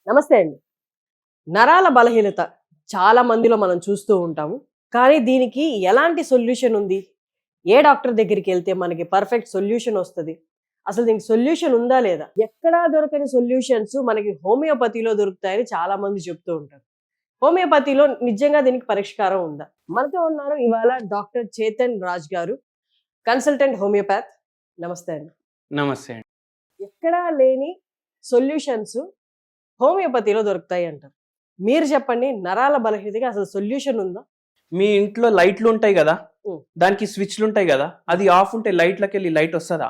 నమస్తే అండి. నరాల బలహీనత చాలా మందిలో మనం చూస్తూ ఉంటాము. కానీ దీనికి ఎలాంటి సొల్యూషన్ ఉంది? ఏ డాక్టర్ దగ్గరికెళ్తే మనకి పర్ఫెక్ట్ సొల్యూషన్ వస్తది? అసలు దీనికి సొల్యూషన్ ఉందా లేదా? ఎక్కడా దొరకని సొల్యూషన్స్ మనకి హోమియోపతిలో దొరుకుతాయని చాలా మంది చెప్తూ ఉంటారు. హోమియోపతిలో నిజంగా దీనికి పరిష్కారం ఉందా? మనతో ఉన్నారు ఇవాళ డాక్టర్ చేతన్ రాజ్ గారు, కన్సల్టెంట్ హోమియోపాత్. నమస్తే అండి. నమస్తే అండి. ఎక్కడా లేని సొల్యూషన్స్ హోమియోపతిలో దొరుకుతాయి అంటారు. మీరు చెప్పండి, నరాల బలహీనతకి అసలు సొల్యూషన్ ఉందా? మీ ఇంట్లో లైట్లు ఉంటాయి కదా, ఉం. దానికి స్విచ్లు ఉంటాయి కదా, అది ఆఫ్ ఉంటే లైట్లకి వెళ్ళి లైట్ వస్తుందా?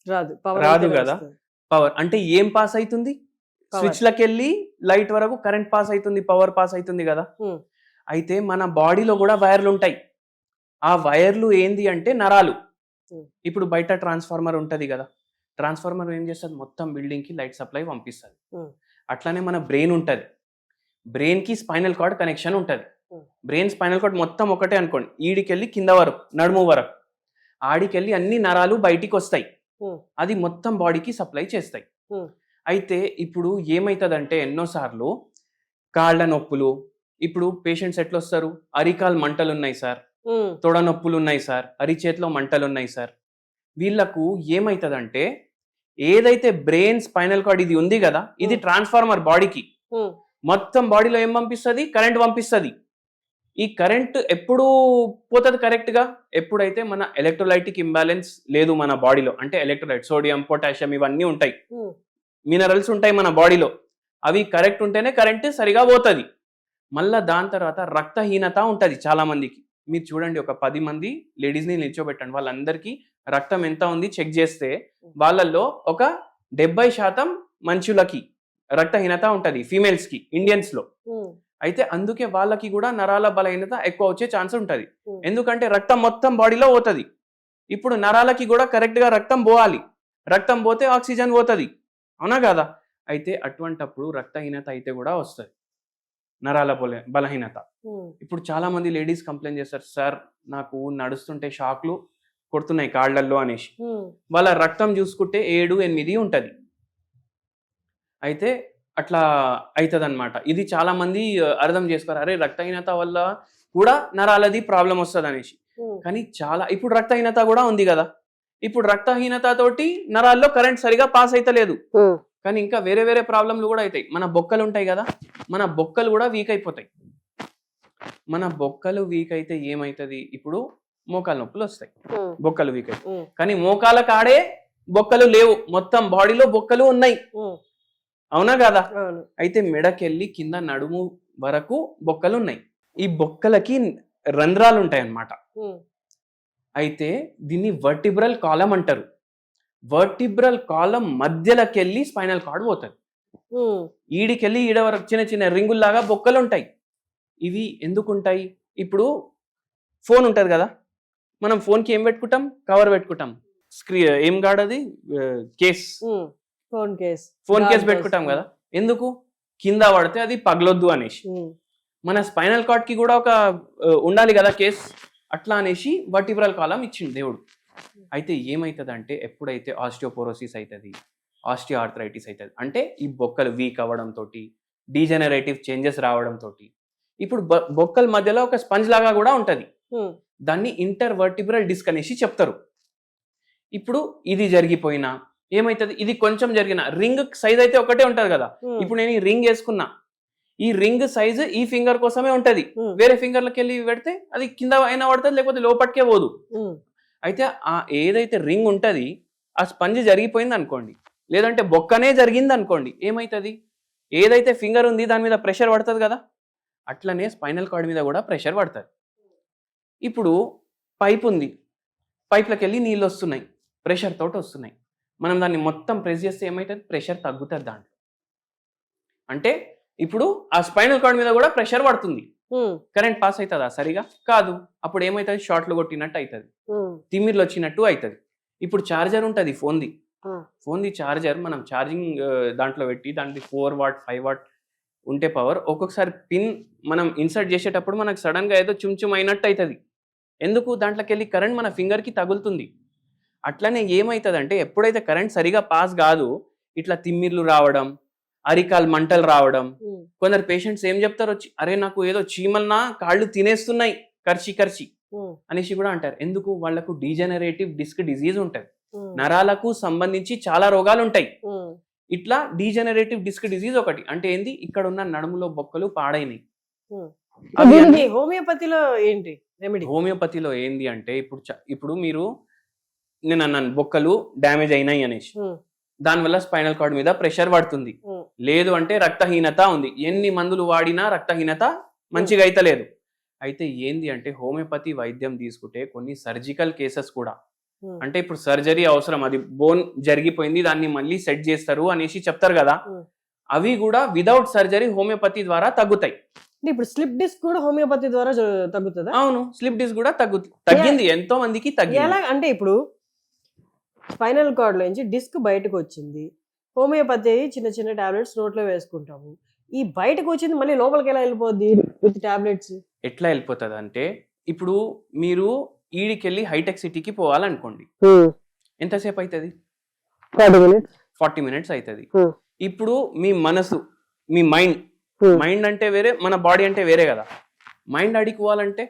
రాదు. పవర్ రాదు అంతేనే కదా. వస్తది. పవర్ అంటే ఏం పాస్ అవుతుంది? పవర్. స్విచ్లకి వెళ్ళి లైట్ వరకు కరెంట్ పాస్ అవుతుంది, పవర్ పాస్ అవుతుంది కదా. ఉం. అయితే మన బాడీలో కూడా వైర్లు ఉంటాయి. ఆ వైర్లు ఏంది అంటే నరాలు. ఉం. ఇప్పుడు బయట ట్రాన్స్ఫార్మర్ ఉంటది కదా, ట్రాన్స్ఫార్మర్ ఏం చేస్తుంది? మొత్తం బిల్డింగ్ కి లైట్ సప్లై పంపిస్తుంది. ఉం. అట్లానే మన బ్రెయిన్ ఉంటది, బ్రెయిన్ కి స్పైనల్ కార్డ్ కనెక్షన్ ఉంటది. బ్రెయిన్ స్పైనల్ కార్డ్ మొత్తం ఒకటే అనుకోండి, ఈడికెళ్ళి కింద వరకు నడుము వరకు, ఆడికెళ్ళి అన్ని నరాలు బయటికి వస్తాయి, ఉం. అది మొత్తం బాడీకి సప్లై చేస్తాయి. ఉం. అయితే ఇప్పుడు ఏమవుతుందంటే ఎన్నోసార్లు కాళ్ళ నొప్పులు, ఇప్పుడు పేషెంట్స్ ఎట్లా వస్తారు? అరికాలు మంటలు ఉన్నాయి సార్, ఉం. తొడ నొప్పులు ఉన్నాయి సార్, అరిచేతిలో మంటలు ఉన్నాయి సార్. వీళ్ళకు ఏమవుతుందంటే ఏదైతే బ్రెయిన్ స్పైనల్ కార్డ్ ఇది ఉంది కదా, ఇది ట్రాన్స్ఫార్మర్ బాడీకి ఉం. మొత్తం బాడీలో ఏం పంపిస్తుంది? కరెంట్ పంపిస్తుంది. ఈ కరెంట్ ఎప్పుడు పోతుంది కరెక్ట్ గా? ఎప్పుడైతే మన ఎలక్ట్రోలైటిక్ ఇంబ్యాలెన్స్ లేదు మన బాడీలో, అంటే ఎలక్ట్రోలైట్ సోడియం, పొటాషియం ఇవన్నీ ఉంటాయి, ఉం. మినరల్స్ ఉంటాయి మన బాడీలో, అవి కరెక్ట్ ఉంటేనే కరెంట్ సరిగా పోతుంది. మళ్ళా దాని తర్వాత రక్తహీనత ఉంటుంది చాలా మందికి. మీరు చూడండి, ఒక 10 మంది లేడీస్ని నిల్చోబెట్టండి, వాళ్ళందరికీ రక్తం ఎంత ఉంది చెక్ చేస్తే వాళ్ళల్లో ఒక 70% మనుషులకి రక్తహీనత ఉంటుంది, ఫీమేల్స్ కి, ఇండియన్స్ లో. ఉం. అయితే అందుకే వాళ్ళకి కూడా నరాల బలహీనత ఎక్కువ వచ్చే ఛాన్స్ ఉంటుంది. ఉం. ఎందుకంటే రక్తం మొత్తం బాడీలో పోతుంది. ఇప్పుడు నరాలకి కూడా కరెక్ట్ గా రక్తం పోవాలి, రక్తం పోతే ఆక్సిజన్ పోతుంది, అవునా కదా. అయితే అటువంటప్పుడు రక్తహీనత అయితే కూడా వస్తుంది, నరాల బలహీనత. ఉం. ఇప్పుడు చాలా మంది లేడీస్ కంప్లైంట్ చేస్తారు, సార్ నాకు నడుస్తుంటే షాక్లు కొడుతున్నాయి కాళ్ళల్లో అనేసి. ఉం. వాళ్ళ రక్తం చూసుకుంటే 7-8 ఉంటుంది. అయితే అట్లా అవుతుంది అనమాట. ఇది చాలా మంది అర్థం చేసుకోరు, అరే రక్తహీనత వల్ల కూడా నరాలది ప్రాబ్లం వస్తుంది అనేసి. ఉం. కానీ చాలా ఇప్పుడు రక్తహీనత కూడా ఉంది కదా, ఇప్పుడు రక్తహీనత తోటి నరాల్లో కరెంట్ సరిగా పాస్ అవుతలేదు, ఉం. కానీ ఇంకా వేరే వేరే ప్రాబ్లంలు కూడా అవుతాయి. మన బొక్కలు ఉంటాయి కదా, మన బొక్కలు కూడా వీక్ అయిపోతాయి. మన బొక్కలు వీక్ అయితే ఏమవుతుంది? ఇప్పుడు మోకాలు నొప్పులు వస్తాయి, ఉం. బొక్కలు వీక్ అవుతాయి. ఉం. కానీ మోకాల కాడే బొక్కలు లేవు, మొత్తం బాడీలో బొక్కలు ఉన్నాయి, ఉం. అవునా కదా. అవును. అయితే మెడకెళ్ళి కింద నడుము వరకు బొక్కలు ఉన్నాయి. ఈ బొక్కలకి రంధ్రాలు ఉంటాయి అన్నమాట. ఉం. అయితే దీన్ని వర్టిబ్రల్ కాలం అంటారు. వర్టిబ్రల్ కాలం మధ్యలోకెళ్ళి స్పైనల్ కార్డ్ పోతుంది. ఉం. ఈడికెళ్ళి ఈడ వరకు చిన్న చిన్న రింగుల్లాగా బొక్కలు ఉంటాయి. ఇవి ఎందుకు ఉంటాయి? ఇప్పుడు ఫోన్ ఉంటుంది కదా, మనం ఫోన్కి ఏం పెట్టుకుంటాం? కవర్ పెట్టుకుంటాం. ఏం కాదు అది, కేస్, ఉం. Phone case. ఫోన్ కేస్ గాజు పెట్టుకుంటాం కేస్. కదా. ఎందుకు? కింద పడితే అది పగలొద్దు అనేసి. ఉం. మన స్పైనల్ కార్డ్ కి కూడా ఒక ఉండాలి కదా కేస్, అట్లా అనేసి వర్టిబ్రల్ కాలం ఇచ్చిండు దేవుడు. అయితే ఏమవుతుందంటే ఎప్పుడైతే ఆస్టియోపోరోసిస్ అవుతుంది, ఆస్టియోఆర్థరైటిస్ అవుతుంది, అంటే ఈ బొక్కలు వీక్ అవ్వడంతో, డీజెనరేటివ్ చేంజెస్ రావడంతో, ఇప్పుడు బొక్కల మధ్యలో ఒక స్పంజ్ లాగా కూడా ఉంటుంది, ఉం. దాన్ని ఇంటర్వర్టిబ్రల్ డిస్క్ అనేసి చెప్తారు. ఇప్పుడు ఇది జరిగిపోయినా ఏమవుతుంది? ఇది కొంచెం జరిగిన రింగ్ సైజ్ అయితే ఒకటే ఉంటది కదా. ఉం. ఇప్పుడు నేను ఈ రింగ్ వేసుకున్నా, ఈ రింగ్ సైజ్ ఈ ఫింగర్ కోసమే ఉంటది, ఉం. వేరే ఫింగర్లకి వెళ్ళి పెడితే అది కింద అయినా పడుతుంది, లేకపోతే లోపటికే పోదు. ఉం. అయితే ఆ ఏదైతే రింగ్ ఉంటది ఆ స్పంజ్ జరిగిపోయింది అనుకోండి, లేదంటే బొక్కనే జరిగింది అనుకోండి, ఏమవుతుంది? ఏదైతే ఫింగర్ ఉంది దాని మీద ప్రెషర్ పడుతుంది కదా, అట్లనే స్పైనల్ కార్డ్ మీద కూడా ప్రెషర్ పడుతుంది. ఇప్పుడు పైప్ ఉంది, పైప్లకి వెళ్ళి నీళ్ళు వస్తున్నాయి, ప్రెషర్ తోటి వస్తున్నాయి. మనం దాన్ని మొత్తం ప్రెస్ చేస్తే ఏమవుతుంది? ప్రెషర్ తగ్గుతుంది దాంట్లో. అంటే ఇప్పుడు ఆ స్పైనల్ కార్డ్ మీద కూడా ప్రెషర్ పడుతుంది, ఉం. కరెంట్ పాస్ అవుతుందా? సరిగా కాదు. అప్పుడు ఏమవుతుంది? షార్ట్లు కొట్టినట్టు అవుతుంది, ఉం. తిమ్మిర్లు వచ్చినట్టు అవుతుంది. ఇప్పుడు ఛార్జర్ ఉంటుంది ఫోన్ది, ఉం. ఫోన్ది ఛార్జర్ మనం ఛార్జింగ్ దాంట్లో పెట్టి దానికి 4 వాట్ 5 వాట్ ఉంటే పవర్, ఒక్కొక్కసారి పిన్ మనం ఇన్సర్ట్ చేసేటప్పుడు మనకు సడన్ గా ఏదో చుమ్ అయినట్టు అవుతుంది. ఎందుకు? దాంట్లోకి వెళ్ళి కరెంట్ మన ఫింగర్కి తగులుతుంది. అట్లనే ఏమవుతుందంటే ఎప్పుడైతే కరెంట్ సరిగా పాస్ కాదు, ఇట్లా తిమ్మిర్లు రావడం, అరికాలు మంటలు రావడం. కొందరు పేషెంట్స్ ఏం చెప్తారు వచ్చి, అరే నాకు ఏదో చీమలు నా కాళ్ళు తినేస్తున్నాయి కర్చి అనేసి కూడా అంటారు. ఎందుకు? వాళ్ళకు డీజనరేటివ్ డిస్క్ డిజీజ్ ఉంటది, నరాలకు సంబంధించి చాలా రోగాలు ఉంటాయి. ఇట్లా డీజనరేటివ్ డిస్క్ డిజీజ్ ఒకటి. అంటే ఏంది? ఇక్కడ ఉన్న నడుములో బొక్కలు పాడైనాయి. హోమియోపతిలో ఏంటి రెమెడీ? హోమియోపతిలో ఏంది అంటే ఇప్పుడు మీరు నేను అన్నాను బొక్కలు డ్యామేజ్ అయినాయి అనేసి, దానివల్ల స్పైనల్ కార్డ్ మీద ప్రెషర్ పడుతుంది. లేదు అంటే రక్తహీనత ఉంది, ఎన్ని మందులు వాడినా రక్తహీనత మంచిగా అయితలేదు. అయితే ఏంది అంటే హోమియోపతి వైద్యం తీసుకుంటే కొన్ని సర్జికల్ కేసెస్ కూడా, అంటే ఇప్పుడు సర్జరీ అవసరం, అది బోన్ జరిగిపోయింది దాన్ని మళ్ళీ సెట్ చేస్తారు అనేసి చెప్తారు కదా, అవి కూడా విదౌట్ సర్జరీ హోమియోపతి ద్వారా తగ్గుతాయి. ఇప్పుడు స్లిప్ డిస్క్ కూడా హోమియోపతి ద్వారా తగ్గుతుందా? అవును, స్లిప్ డిస్క్ కూడా తగ్గింది, ఎంతో మందికి తగ్గింది. ఎలా అంటే ఇప్పుడు స్పైనల్ కార్డ్ లోంచి డిస్క్ బయటకు వచ్చింది, హోమియోపతి చిన్న చిన్న టాబ్లెట్స్ నోట్లో వేసుకుంటాము, ఈ బయటకు వచ్చింది మళ్ళీ లోపలికి ఎలా వెళ్ళిపోద్ది విత్ టాబ్లెట్స్? ఎట్లా వెళ్ళిపోతుంది అంటే, ఇప్పుడు మీరు ఈడికెళ్ళి హైటెక్ సిటీకి పోవాలనుకోండి, ఎంతసేపు అవుతుంది? 40 minutes అవుతుంది. ఇప్పుడు మీ మనసు, మీ మైండ్ అంటే వేరే, మన బాడీ అంటే వేరే కదా. మైండ్ అడిగిపోవాలంటే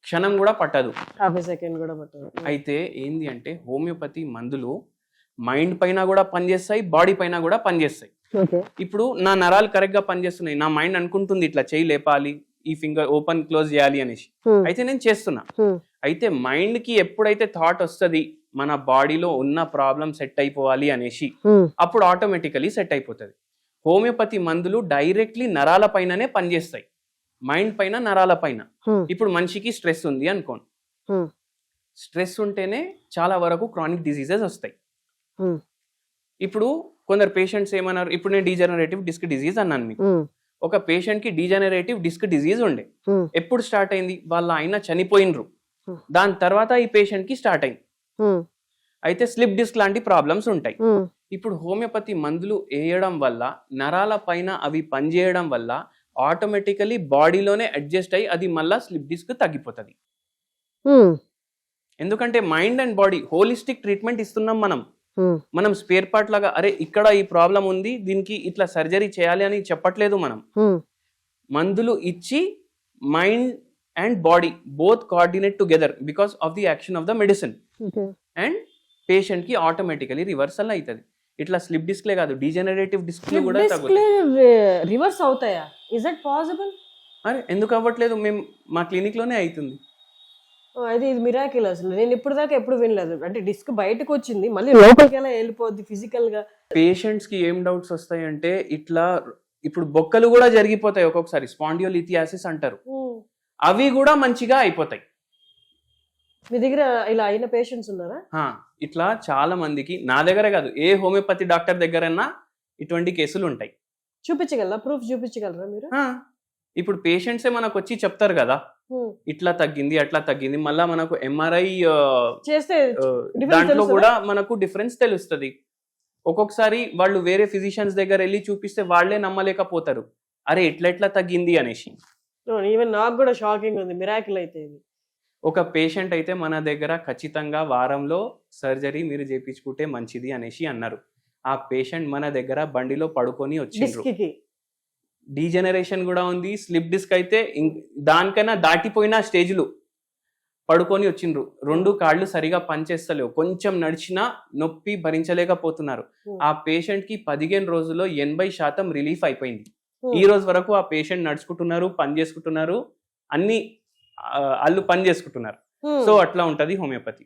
క్షణం కూడా పట్టదు, హాఫ్ సెకండ్ కూడా పట్టదు. అయితే ఏంది అంటే హోమియోపతి మందులు మైండ్ పైన కూడా పనిచేస్తాయి, బాడీ పైన కూడా పనిచేస్తాయి. ఇప్పుడు నా నరాలు కరెక్ట్ గా పనిచేస్తున్నాయి, నా మైండ్ అనుకుంటుంది ఇట్లా చేయి లేపాలి, ఈ ఫింగర్ ఓపెన్ క్లోజ్ చేయాలి అనేసి, అయితే నేను చేస్తున్నా. అయితే మైండ్ కి ఎప్పుడైతే థాట్ వస్తుంది మన బాడీలో ఉన్న ప్రాబ్లం సెట్ అయిపోవాలి అనేసి, అప్పుడు ఆటోమేటికలీ సెట్ అయిపోతుంది. హోమియోపతి మందులు డైరెక్ట్లీ నరాల పైననే పనిచేస్తాయి, మైండ్ పైన నరాల పైన. ఇప్పుడు మనిషికి స్ట్రెస్ ఉంది అనుకోండి, స్ట్రెస్ ఉంటేనే చాలా వరకు క్రానిక్ డిసీజెస్ వస్తాయి. ఇప్పుడు కొందరు పేషెంట్స్ ఏమన్నారు, ఇప్పుడు నేను డీజనరేటివ్ డిస్క్ డిజీజ్ అన్నాను మీకు, ఒక పేషెంట్ కి డీజనరేటివ్ డిస్క్ డిజీజ్ ఉండే, ఎప్పుడు స్టార్ట్ అయింది? వాళ్ళ ఆయన చనిపోయినరు, దాని తర్వాత ఈ పేషెంట్ కి స్టార్ట్ అయింది. అయితే స్లిప్ డిస్క్ లాంటి ప్రాబ్లమ్స్ ఉంటాయి. ఇప్పుడు హోమియోపతి మందులు వేయడం వల్ల నరాల పైన అవి పనిచేయడం వల్ల ఆటోమేటికలీ బాడీలోనే అడ్జస్ట్ అయ్యి అది మళ్ళా స్లిప్ డిస్క్ తగ్గిపోతుంది. ఎందుకంటే mind and body holistic treatment ఇస్తున్నాం మనం స్పేర్ పార్ట్ లాగా, అరే ఇక్కడ ఈ ప్రాబ్లం ఉంది దీనికి ఇట్లా సర్జరీ చేయాలి అని చెప్పట్లేదు. మనం మందులు ఇచ్చి mind and body both coordinate together because of the action of the medicine, and patient కి ఆటోమేటికలీ రివర్సల్ అవుతుంది. ఇట్లా స్లిప్ డిస్క్లే కాదు, డీజనరేటివ్ డిస్క్ కూడా రివర్స్ అవుతాయా? Is it possible? అరే ఎందుకు అవ్వట్లేదు, మేము మా క్లినిక్ లోనే అవుతుంది. అది మిరాకిల్ అసలు. నేను ఇప్పుడు దాకా ఎప్పుడు వినలేదు. అంటే డిస్క్ బయటకు వచ్చింది మళ్ళీ లోపలికి ఎలా వెళ్ళిపోద్ది ఫిజికల్ గా? పేషెంట్స్ కి ఏం డౌట్స్ వస్తాయి అంటే, ఇట్లా ఇప్పుడు బొక్కలు కూడా జరిగిపోతాయి ఒక్కొక్కసారి, స్పాండియోలిథియాసిస్ అంటారు, అవి కూడా మంచిగా అయిపోతాయి. మీ దగ్గర ఇలా అయిన పేషెంట్స్ ఉన్నారా? ఇట్లా చాలా మందికి, నా దగ్గరే కాదు ఏ హోమియోపతి డాక్టర్ దగ్గరైనా ఇటువంటి కేసులు ఉంటాయి. చూపించగలరా? ప్రూఫ్ చూపించగలరా మీరు? ఇప్పుడు పేషెంట్సే మనకు వచ్చి చెప్తారు కదా, ఇట్లా తగ్గింది అట్లా తగ్గింది, మళ్ళా మనకు ఎంఆర్ఐ చేస్తే దాంట్లో కూడా మనకు డిఫరెన్స్ తెలుస్తుంది. ఒక్కొక్కసారి వాళ్ళు వేరే ఫిజిషియన్స్ దగ్గర వెళ్ళి చూపిస్తే వాళ్ళే నమ్మలేకపోతారు, అరే ఎట్లా తగ్గింది అనేసి. ఈవెన్ నాకు కూడా షాకింగ్ ఉంది, మిరాకిల్ అయితే ఇది. ఒక పేషెంట్ అయితే మన దగ్గర ఖచ్చితంగా వారంలో సర్జరీ మీరు చేయించుకుంటే మంచిది అనేసి అన్నారు. ఆ పేషెంట్ మన దగ్గర బండిలో పడుకొని వచ్చిండ్రు. డీజనరేషన్ కూడా ఉంది, స్లిప్ డిస్క్ అయితే దానికైనా దాటిపోయిన స్టేజ్లు పడుకొని వచ్చిండ్రు. 2 కాళ్ళు సరిగా పనిచేస్తలేవు, కొంచెం నడిచినా నొప్పి భరించలేకపోతున్నారు. ఆ పేషెంట్ కి 15 రోజుల్లో 80% రిలీఫ్ అయిపోయింది. ఈ రోజు వరకు ఆ పేషెంట్ నడుచుకుంటున్నారు, పని చేసుకుంటున్నారు, అన్ని వాళ్ళు పని చేసుకుంటున్నారు. సో అట్లా ఉంటది హోమియోపతి.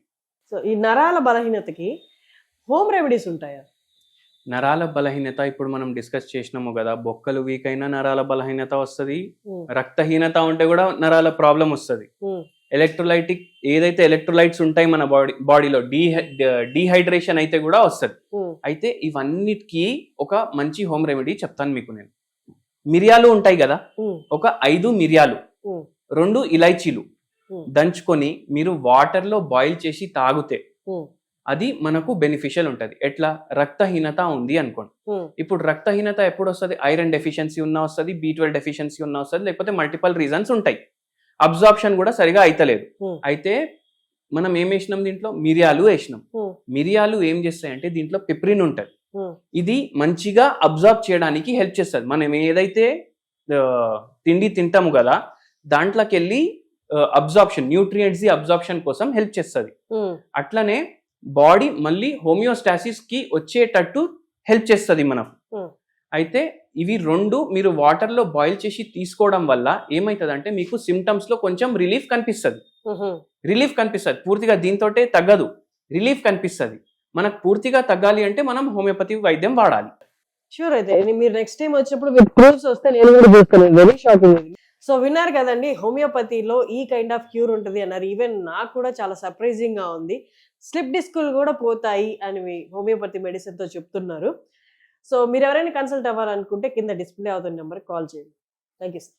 సో ఈ నరాల బలహీనతకి హోమ్ రెమెడీస్ ఉంటాయా? నరాల బలహీనత ఇప్పుడు మనం డిస్కస్ చేసినాము కదా, బొక్కలు వీక్ అయినా నరాల బలహీనత వస్తుంది, రక్తహీనత ఉంటే కూడా నరాల ప్రాబ్లం వస్తుంది. ఎలక్ట్రోలైటిక్ ఏదైతే ఎలక్ట్రోలైట్స్ ఉంటాయి మన బాడీలో డీహైడ్రేషన్ అయితే కూడా వస్తుంది. అయితే ఇవన్నిటికీ ఒక మంచి హోమ్ రెమెడీ చెప్తాను మీకు నేను. మిరియాలు ఉంటాయి కదా, ఒక 5 మిరియాలు 2 ఇలైచీలు దంచుకొని మీరు వాటర్ లో బాయిల్ చేసి తాగితే అది మనకు బెనిఫిషియల్ ఉంటది. ఎట్లా? రక్తహీనత ఉంది అనుకోండి, ఇప్పుడు రక్తహీనత ఎప్పుడు వస్తుంది? ఐరన్ డెఫిషియన్సీ ఉన్నా వస్తుంది, B12 డెఫిషియన్సీ ఉన్నా వస్తుంది, లేకపోతే మల్టిపల్ రీజన్స్ ఉంటాయి. అబ్జార్ప్షన్ కూడా సరిగా అయితలేదు. అయితే మనం ఏం వేసినాం? దీంట్లో మిరియాలు వేసినాం. మిరియాలు ఏం చేస్తాయంటే దీంట్లో పిప్రిన్ ఉంటది, ఇది మంచిగా అబ్జర్వ్ చేయడానికి హెల్ప్ చేస్తుంది. మనం ఏదైతే తిండి తింటాము కదా దాంట్లోకి వెళ్ళి అబ్జార్ప్షన్, న్యూట్రియంట్స్ అబ్జార్ప్షన్ కోసం హెల్ప్ చేస్తుంది. అట్లనే బాడీ మళ్ళీ హోమియోస్టాసిస్ కి వచ్చేటట్టు హెల్ప్ చేస్తుంది మనం. అయితే ఇవి రెండు మీరు వాటర్ లో బాయిల్ చేసి తీసుకోవడం వల్ల ఏమైతుందంటే మీకు సిమ్టమ్స్ లో కొంచెం రిలీఫ్ కనిపిస్తుంది. పూర్తిగా దీంతోటే తగ్గదు, రిలీఫ్ కనిపిస్తుంది. మనకు పూర్తిగా తగ్గాలి అంటే మనం హోమియోపతి వైద్యం వాడాలి. షూర్. అయితే మీరు నెక్స్ట్ టైం వచ్చినప్పుడు మీరు ప్రూఫ్స్ వస్తే నేను కూడా చూస్తాను. Very shocking. సో విన్నారు కదండి, హోమియోపతిలో ఈ కైండ్ ఆఫ్ క్యూర్ ఉంటుంది అన్నారు. ఈవెన్ నాకు కూడా చాలా సర్ప్రైజింగ్ గా ఉంది. స్లిప్ డిస్కులు కూడా పోతాయి అని హోమియోపతి మెడిసిన్ తో చెప్తున్నారు. సో మీరు ఎవరైనా కన్సల్ట్ అవ్వాలనుకుంటే కింద డిస్ప్లే అవుతున్న నెంబర్కి కాల్ చేయండి. Thank you sir.